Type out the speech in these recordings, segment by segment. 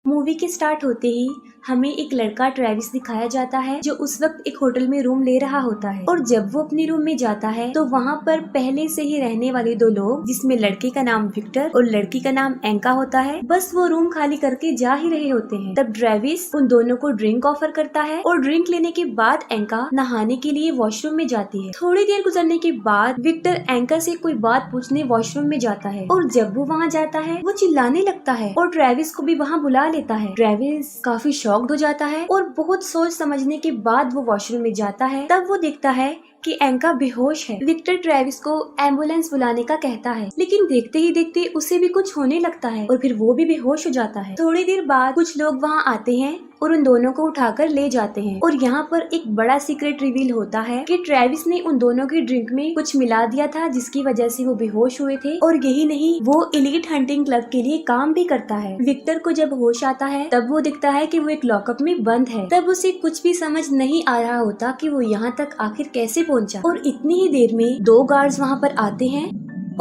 Movie के start होते ही हमें एक लड़का ट्रेविस दिखाया जाता है जो उस वक्त एक होटल में रूम ले रहा होता है। और जब वो अपने रूम में जाता है तो वहाँ पर पहले से ही रहने वाले दो लोग, जिसमें लड़के का नाम विक्टर और लड़की का नाम एंका होता है, बस वो रूम खाली करके जा ही रहे होते हैं। तब ट्रेविस उन दोनों को ड्रिंक ऑफर करता है और ड्रिंक लेने के बाद एंका नहाने के लिए वॉशरूम में जाती है। थोड़ी देर गुजरने के बाद विक्टर एंका से कोई बात पूछने वॉशरूम में जाता है और जब वो वहाँ जाता है वो चिल्लाने लगता है और ट्रेविस को भी वहाँ बुला लेता है। ट्रेविस काफी शॉक्ड हो जाता है और बहुत सोच समझने के बाद वो वॉशरूम में जाता है। तब वो देखता है कि एंका बेहोश है। विक्टर ट्रेविस को एम्बुलेंस बुलाने का कहता है, लेकिन देखते ही देखते उसे भी कुछ होने लगता है और फिर वो भी बेहोश हो जाता है। थोड़ी देर बाद कुछ लोग वहाँ आते हैं और उन दोनों को उठाकर ले जाते हैं और यहाँ पर एक बड़ा सीक्रेट रिवील होता है कि ट्रेविस ने उन दोनों की ड्रिंक में कुछ मिला दिया था जिसकी वजह से वो बेहोश हुए थे। और यही नहीं, वो एलीट हंटिंग क्लब के लिए काम भी करता है। विक्टर को जब होश आता है तब वो दिखता है कि वो एक लॉकअप में बंद है। तब उसे कुछ भी समझ नहीं आ रहा होता कि वो यहाँ तक आखिर कैसे पहुँचा। और इतनी ही देर में दो गार्ड्स वहाँ पर आते हैं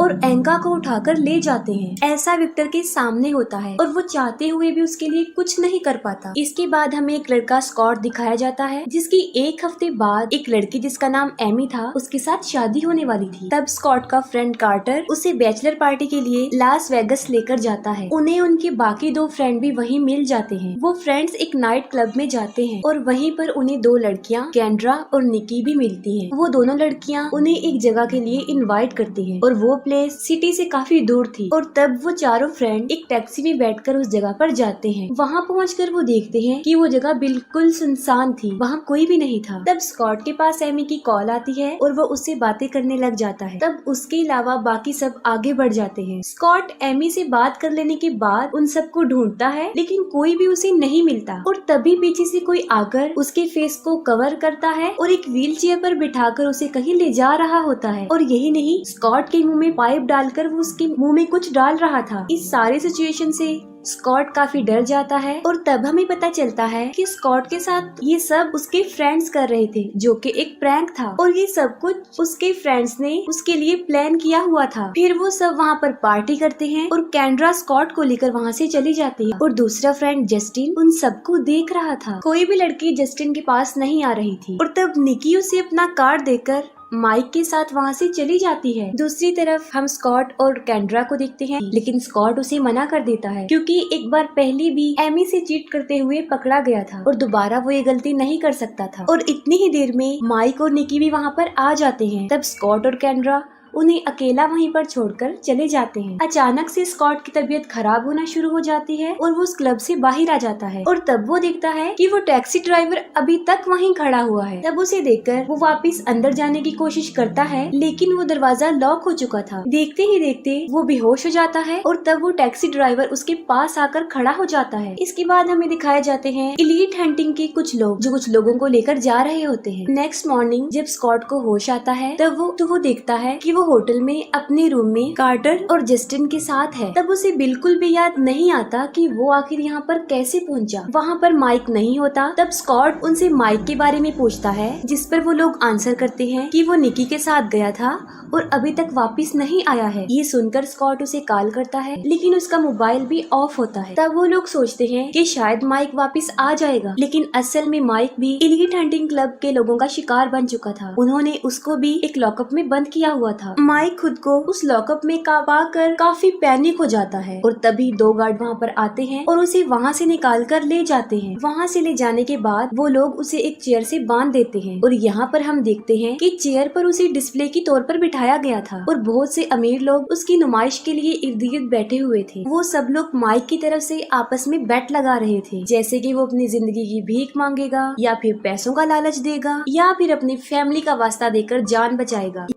और एंका को उठाकर ले जाते हैं। ऐसा विक्टर के सामने होता है और वो चाहते हुए भी उसके लिए कुछ नहीं कर पाता। इसके बाद हमें एक लड़का स्कॉट दिखाया जाता है जिसकी एक हफ्ते बाद एक लड़की जिसका नाम एमी था उसके साथ शादी होने वाली थी। तब स्कॉट का फ्रेंड कार्टर उसे बैचलर पार्टी के लिए लास वेगस लेकर जाता है। उन्हें उनके बाकी दो फ्रेंड भी वहीं मिल जाते हैं। वो फ्रेंड्स एक नाइट क्लब में जाते हैं और वहीं पर उन्हें दो लड़कियां कैंड्रा और निकी भी मिलती हैं। वो दोनों लड़कियां उन्हें एक जगह के लिए इनवाइट करती हैं और वो प्लेस सिटी से काफी दूर थी। और तब वो चारों फ्रेंड एक टैक्सी में बैठकर उस जगह पर जाते हैं। वहाँ पहुंचकर वो देखते हैं कि वो जगह बिल्कुल सुनसान थी, वहाँ कोई भी नहीं था। तब स्कॉट के पास एमी की कॉल आती है और वो उससे बातें करने लग जाता है। तब उसके अलावा बाकी सब आगे बढ़ जाते हैं। स्कॉट एमी से बात कर लेने के बाद उन सबको ढूंढता है लेकिन कोई भी उसे नहीं मिलता। और तभी पीछे से कोई आकर उसके फेस को कवर करता है और एक व्हील चेयर पर बिठाकर उसे कहीं ले जा रहा होता है। और यही नहीं, स्कॉट के मुंह में पाइप डालकर वो उसके मुंह में कुछ डाल रहा था। इस सारे सिचुएशन से स्कॉट काफी डर जाता है और तब हमें पता चलता है कि स्कॉट के साथ ये सब उसके फ्रेंड्स कर रहे थे जो कि एक प्रैंक था और ये सब कुछ उसके फ्रेंड्स ने उसके लिए प्लान किया हुआ था। फिर वो सब वहाँ पर पार्टी करते हैं और कैंड्रा स्कॉट को लेकर वहाँ से चली जाती है और दूसरा फ्रेंड जस्टिन उन सबको देख रहा था। कोई भी लड़की जस्टिन के पास नहीं आ रही थी और तब निकी उसे अपना कार्ड देकर माइक के साथ वहाँ से चली जाती है। दूसरी तरफ हम स्कॉट और कैंड्रा को देखते हैं लेकिन स्कॉट उसे मना कर देता है क्योंकि एक बार पहले भी एमी से चीट करते हुए पकड़ा गया था और दोबारा वो ये गलती नहीं कर सकता था। और इतनी ही देर में माइक और निकी भी वहाँ पर आ जाते हैं। तब स्कॉट और कैंड्रा उन्हें अकेला वहीं पर छोड़कर चले जाते हैं। अचानक से स्कॉट की तबीयत खराब होना शुरू हो जाती है और वो उस क्लब से बाहर आ जाता है और तब वो देखता है कि वो टैक्सी ड्राइवर अभी तक वहीं खड़ा हुआ है। तब उसे देखकर वो वापस अंदर जाने की कोशिश करता है लेकिन वो दरवाजा लॉक हो चुका था। देखते ही देखते वो बेहोश हो जाता है और तब वो टैक्सी ड्राइवर उसके पास आकर खड़ा हो जाता है। इसके बाद हमें दिखाए जाते हैं एलीट हंटिंग के कुछ लोग जो कुछ लोगों को लेकर जा रहे होते हैं। नेक्स्ट मॉर्निंग जब स्कॉट को होश आता है तब वो देखता है कि वो होटल में अपने रूम में कार्टर और जस्टिन के साथ है। तब उसे बिल्कुल भी याद नहीं आता कि वो आखिर यहाँ पर कैसे पहुँचा। वहाँ पर माइक नहीं होता। तब स्कॉट उनसे माइक के बारे में पूछता है जिस पर वो लोग आंसर करते हैं कि वो निकी के साथ गया था और अभी तक वापस नहीं आया है। ये सुनकर स्कॉट उसे कॉल करता है लेकिन उसका मोबाइल भी ऑफ होता है। तब वो लोग सोचते हैं कि शायद माइक वापस आ जाएगा लेकिन असल में माइक भी एलीट हंटिंग क्लब के लोगों का शिकार बन चुका था। उन्होंने उसको भी एक लॉकअप में बंद किया हुआ था। माइक खुद को उस लॉकअप में पाकर काफी पैनिक हो जाता है और तभी दो गार्ड वहाँ पर आते हैं और उसे वहाँ से निकाल कर ले जाते हैं। वहाँ से ले जाने के बाद वो लोग उसे एक चेयर से बांध देते हैं और यहाँ पर हम देखते हैं कि चेयर पर उसे डिस्प्ले की तौर पर बिठाया गया था और बहुत से अमीर लोग उसकी नुमाइश के लिए इर्द गिर्द बैठे हुए थे। वो सब लोग माइक की तरफ से आपस में बेट लगा रहे थे जैसे कि वो अपनी जिंदगी की भीख मांगेगा या फिर पैसों का लालच देगा या फिर अपनी फैमिली का वास्ता देकर जान बचाएगा।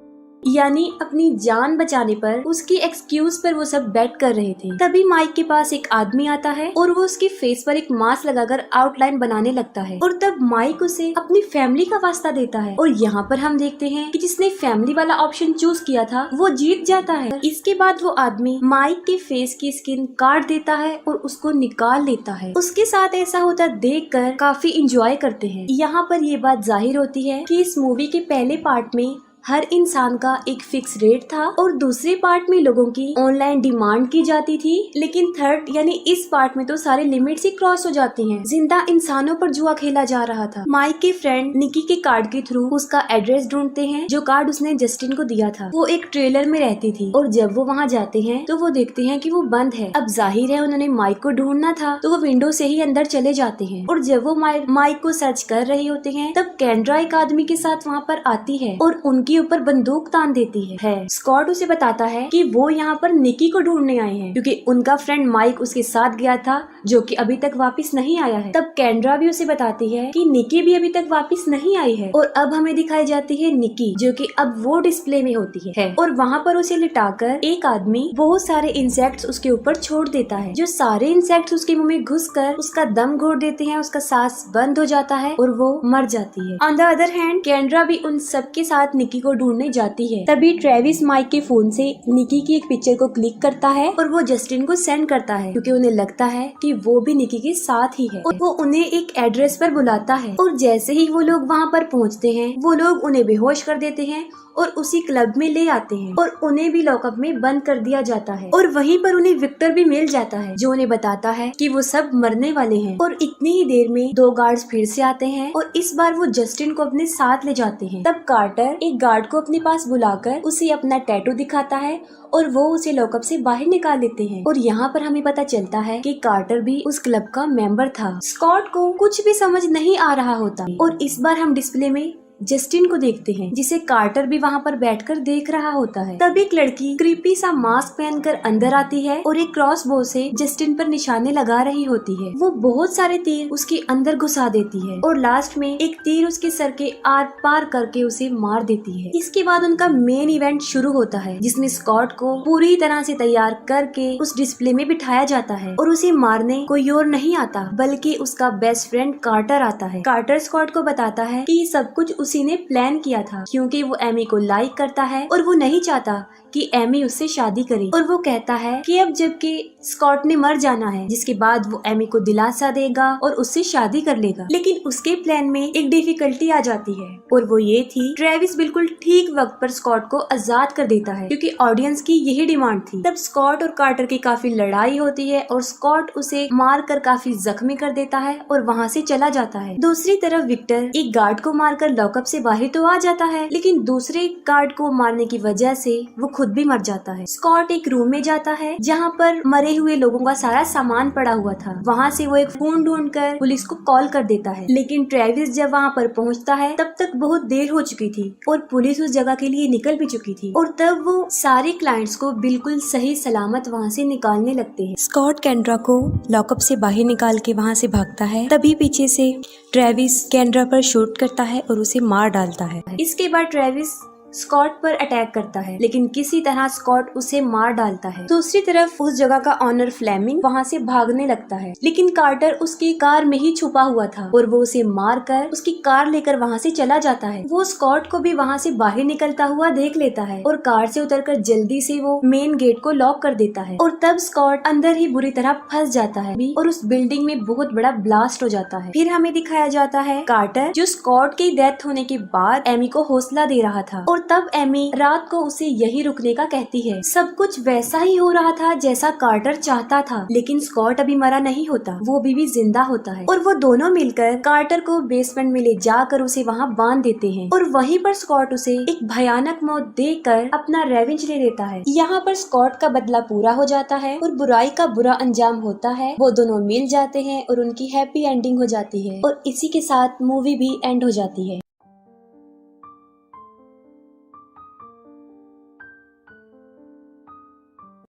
यानी अपनी जान बचाने पर उसकी एक्सक्यूज पर वो सब बेट कर रहे थे। तभी माइक के पास एक आदमी आता है और वो उसके फेस पर एक मास्क लगाकर आउटलाइन बनाने लगता है और तब माइक उसे अपनी फैमिली का वास्ता देता है और यहाँ पर हम देखते हैं कि जिसने फैमिली वाला ऑप्शन चूज किया था वो जीत जाता है। इसके बाद वो आदमी माइक के फेस की स्किन काट देता है और उसको निकाल लेता है। उसके साथ ऐसा होता देखकर काफी इंजॉय करते हैं। यहाँ पर ये बात जाहिर होती है कि इस मूवी के पहले पार्ट में हर इंसान का एक फिक्स रेट था और दूसरे पार्ट में लोगों की ऑनलाइन डिमांड की जाती थी, लेकिन थर्ड यानी इस पार्ट में तो सारे लिमिट्स ही क्रॉस हो जाती हैं। जिंदा इंसानों पर जुआ खेला जा रहा था। माइक के फ्रेंड निकी के कार्ड के थ्रू उसका एड्रेस ढूंढते हैं, जो कार्ड उसने जस्टिन को दिया था। वो एक ट्रेलर में रहती थी और जब वो वहाँ जाते हैं तो वो देखते हैं कि वो बंद है। अब जाहिर है उन्होंने माइक को ढूंढना था, तो वो विंडो से ही अंदर चले जाते हैं। और जब वो माइक को सर्च कर रहे होते हैं तब कैंड्रा एक आदमी के साथ वहाँ पर आती है और उनके ऊपर बंदूक तान देती है। स्कॉट उसे बताता है कि वो यहाँ पर निकी को ढूंढने आए हैं, क्योंकि उनका फ्रेंड माइक उसके साथ गया था, जो कि अभी तक वापस नहीं आया है। तब कैंड्रा भी उसे बताती है कि निकी भी अभी तक वापस नहीं आई है। और अब हमें दिखाई जाती है निकी, जो कि अब वो डिस्प्ले में होती है और वहाँ पर उसे लिटाकर एक आदमी बहुत सारे इंसेक्ट्स उसके ऊपर छोड़ देता है, जो सारे इंसेक्ट्स उसके मुंह में घुसकर उसका दम घोट देते हैं, उसका सांस बंद हो जाता है और वो मर जाती है। ऑन द अदर हैंड कैंड्रा भी उन सबके साथ निकी को ढूंढने जाती है। तभी ट्रेविस माइक के फोन से निकी की एक पिक्चर को क्लिक करता है और वो जस्टिन को सेंड करता है, क्योंकि उन्हें लगता है कि वो भी निकी के साथ ही है। और वो उन्हें एक एड्रेस पर बुलाता है और जैसे ही वो लोग वहाँ पर पहुँचते हैं वो लोग उन्हें बेहोश कर देते हैं और उसी क्लब में ले आते हैं और उन्हें भी लॉकअप में बंद कर दिया जाता है। और वहीं पर उन्हें विक्टर भी मिल जाता है, जो उन्हें बताता है कि वो सब मरने वाले हैं। और इतनी ही देर में दो गार्ड्स फिर से आते हैं और इस बार वो जस्टिन को अपने साथ ले जाते हैं। तब कार्टर एक गार्ड को अपने पास बुलाकर उसे अपना टैटू दिखाता है और वो उसे लॉकअप से बाहर निकाल देते हैं। और यहाँ पर हमें पता चलता है कि कार्टर भी उस क्लब का मेंबर था। स्कॉट को कुछ भी समझ नहीं आ रहा होता और इस बार हम डिस्प्ले में जस्टिन को देखते हैं, जिसे कार्टर भी वहाँ पर बैठकर देख रहा होता है। तब एक लड़की क्रीपी सा मास्क पहनकर अंदर आती है और एक क्रॉस बो से जस्टिन पर निशाने लगा रही होती है। वो बहुत सारे तीर उसके अंदर घुसा देती है और लास्ट में एक तीर उसके सर के आर पार करके उसे मार देती है। इसके बाद उनका मेन इवेंट शुरू होता है, जिसमें स्कॉट को पूरी तरह से तैयार करके उस डिस्प्ले में बिठाया जाता है और उसे मारने कोई और नहीं आता, बल्कि उसका बेस्ट फ्रेंड कार्टर आता है। कार्टर स्कॉट को बताता है कि सब कुछ उसी ने प्लान किया था, क्योंकि वो एमी को लाइक करता है और वो नहीं चाहता कि एमी उससे शादी करे। और वो कहता है कि अब जबकि स्कॉट ने मर जाना है, जिसके बाद वो एमी को दिलासा देगा और उससे शादी कर लेगा। लेकिन उसके प्लान में एक डिफिकल्टी आ जाती है और वो ये थी, ट्रेविस बिल्कुल ठीक वक्त पर स्कॉट को आजाद कर देता है, क्योंकि ऑडियंस की यही डिमांड थी। तब स्कॉट और कार्टर की काफी लड़ाई होती है और स्कॉट उसे मार कर काफी जख्मी कर देता है और वहाँ से चला जाता है। दूसरी तरफ विक्टर एक गार्ड को मारकर लॉकअप से बाहर तो आ जाता है, लेकिन दूसरे गार्ड को मारने की वजह से वो खुद भी मर जाता है। स्कॉट एक रूम में जाता है जहाँ पर मरे हुए लोगों का सारा सामान पड़ा हुआ था। वहाँ से वो एक फोन ढूंढकर पुलिस को कॉल कर देता है, लेकिन ट्रेविस जब वहाँ पर पहुँचता है तब तक बहुत देर हो चुकी थी और पुलिस उस जगह के लिए निकल भी चुकी थी। और तब वो सारे क्लाइंट्स को बिल्कुल सही सलामत वहाँ से निकालने लगते हैं। स्कॉट कैंड्रा को लॉकअप से बाहर निकाल के वहाँ से भागता है, तभी पीछे से ट्रेविस कैंड्रा पर शूट करता है और उसे मार डालता है। इसके बाद ट्रेविस स्कॉट पर अटैक करता है, लेकिन किसी तरह स्कॉट उसे मार डालता है। दूसरी तरफ उस जगह का ऑनर फ्लेमिंग वहाँ से भागने लगता है, लेकिन कार्टर उसकी कार में ही छुपा हुआ था और वो उसे मारकर उसकी कार लेकर वहाँ से चला जाता है। वो स्कॉट को भी वहाँ से बाहर निकलता हुआ देख लेता है और कार से उतरकर जल्दी से वो मेन गेट को लॉक कर देता है। और तब स्कॉट अंदर ही बुरी तरह फंस जाता है और उस बिल्डिंग में बहुत बड़ा ब्लास्ट हो जाता है। फिर हमें दिखाया जाता है कार्टर, जो स्कॉट की डेथ होने के बाद एमी को हौसला दे रहा था और तब एमी रात को उसे यही रुकने का कहती है। सब कुछ वैसा ही हो रहा था जैसा कार्टर चाहता था, लेकिन स्कॉट अभी मरा नहीं होता, वो अभी भी जिंदा होता है। और वो दोनों मिलकर कार्टर को बेसमेंट में ले जाकर उसे वहाँ बांध देते हैं और वहीं पर स्कॉट उसे एक भयानक मौत देकर अपना रेवेंज ले लेता है। यहाँ पर स्कॉट का बदला पूरा हो जाता है और बुराई का बुरा अंजाम होता है। वो दोनों मिल जाते हैं और उनकी हैप्पी एंडिंग हो जाती है और इसी के साथ मूवी भी एंड हो जाती है।